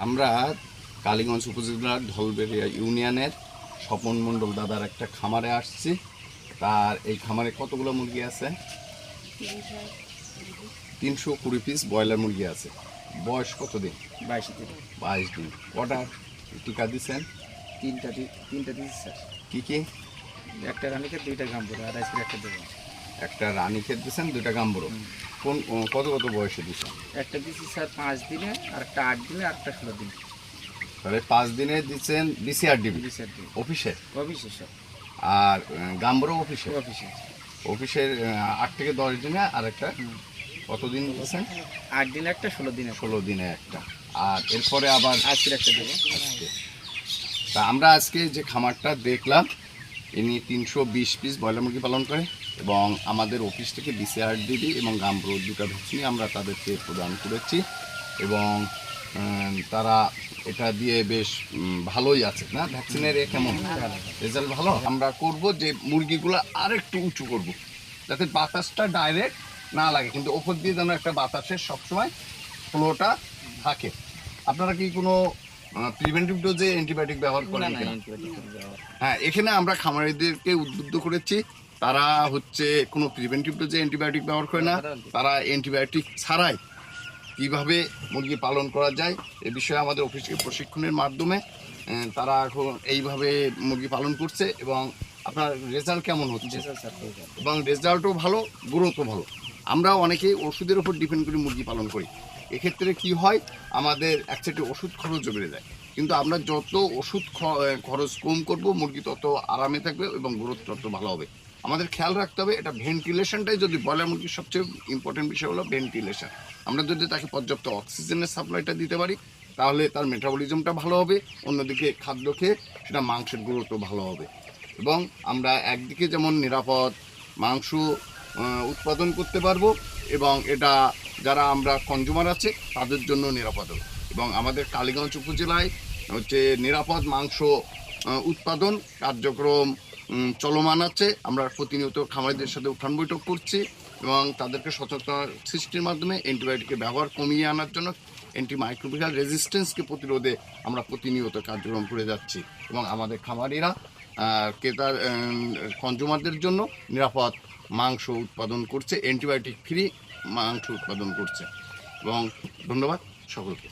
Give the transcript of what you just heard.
আমরা কালীগঞ্জ উপজেলার ধলবেড়িয়া ইউনিয়নের স্বপন মণ্ডল দাদার একটা খামারে আসছি। তার এই খামারে কতগুলো মুরগি আছে? 320 পিস ব্রয়লার মুরগি আছে। বয়স কতদিন? 22 দিন। কটা টিকা দিচ্ছেন? তিনটা দিচ্ছি স্যার। কি কি? একটা রানীক্ষেত, দুইটা গাম্বুরা আর আজকে একটা দেবো। একটা রানীক্ষেত দিচ্ছেন, দুইটা গাম্বুরো। কোন কত বয়সে দিচ্ছেন? একটা দিচ্ছি স্যার 5 দিনে, আর একটা 8 দিনে, আর একটা 16 দিনে। তাহলে 5 দিনে দিচ্ছেন বিসিআরডিবি অফিসে? অফিসে স্যার। আর গাম্বুরো অফিসে? অফিসে। অফিসের 8 থেকে 10 দিনে আর একটা। কতদিন দিচ্ছেন? 8 দিনে একটা, 16 দিনে। 16 দিনে একটা। আর এরপরে আবার আজকে একটা দেবো। তা আমরা আজকে যে খামারটা দেখলাম, ইনি 320 পিস ব্রয়লার মুরগি পালন করে এবং আমাদের অফিস থেকে বিসিআরডিবি এবং গাম্বুরো দুটো ভ্যাকসিনই আমরা তাদেরকে প্রদান করেছি এবং তারা এটা দিয়ে বেশ ভালোই আছে না? ভ্যাকসিনের কেমন রেজাল্ট? ভালো। আমরা করব যে মুরগিগুলো আর একটু উঁচু করব, যাতে বাতাসটা ডাইরেক্ট না লাগে, কিন্তু ওপর দিয়ে যেন একটা বাতাসের সবসময় ফ্লোটা থাকে। আপনারা কি কোনো প্রিভেন্টিভ ডোজে অ্যান্টিবায়োটিক ব্যবহার করেন কিনা? হ্যাঁ, এখানে আমরা খামারিদেরকে উদ্বুদ্ধ করেছি, তারা হচ্ছে কোনো প্রিভেন্টিভ ডোজে অ্যান্টিবায়োটিক ব্যবহার করে না, তারা অ্যান্টিবায়োটিক ছাড়াই কিভাবে মুরগি পালন করা যায় এ বিষয়ে আমাদের অফিস থেকে প্রশিক্ষণের মাধ্যমে তারা এখন এইভাবে মুরগি পালন করছে এবং আপনার রেজাল্ট কেমন হচ্ছে? এবং রেজাল্টও ভালো, গ্রোথও ভালো। আমরা অনেকেই ওষুধের উপর ডিপেন্ড করে মুরগি পালন করি। এক্ষেত্রে কি হয়, আমাদের একসাথে ওষুধ খরচও বেড়ে যায়, কিন্তু আমরা যত ওষুধ খরচ কম করব, মুরগি তত আরামে থাকবে এবং গ্রোথ তত ভালো হবে। আমাদের খেয়াল রাখতে হবে, এটা ভেন্টিলেশনটাই যদি ব্রয়লার মুরগির সবচেয়ে ইম্পর্টেন্ট বিষয় হলো ভেন্টিলেশন। আমরা যদি তাকে পর্যাপ্ত অক্সিজেনের সাপ্লাইটা দিতে পারি, তাহলে তার মেটাবলিজমটা ভালো হবে, অন্যদিকে খাদ্য খেয়ে সেটা মাংসের গ্রোথও ভালো হবে এবং আমরা একদিকে যেমন নিরাপদ মাংস উৎপাদন করতে পারবো এবং এটা যারা আমরা কনজিউমার আছে তাদের জন্য নিরাপদ হবে। এবং আমাদের কালীগঞ্জ উপজেলায় হচ্ছে নিরাপদ মাংস উৎপাদন কার্যক্রম চলমান আছে। আমরা প্রতিনিয়ত খামারিদের সাথে উঠান বৈঠক করছি এবং তাদেরকে সচেতনতা সৃষ্টির মাধ্যমে অ্যান্টিবায়োটিকের ব্যবহার কমিয়ে আনার জন্য অ্যান্টিমাইক্রোবিয়াল রেজিস্ট্যান্সকে প্রতিরোধে আমরা প্রতিনিয়ত কার্যক্রম করে যাচ্ছি এবং আমাদের খামারিরা ক্রেতার কনজিউমারদের জন্য নিরাপদ মাংস উৎপাদন করছে, অ্যান্টিবায়োটিক ফ্রি মাংস উৎপাদন করছে এবং ধন্যবাদ সকলকে।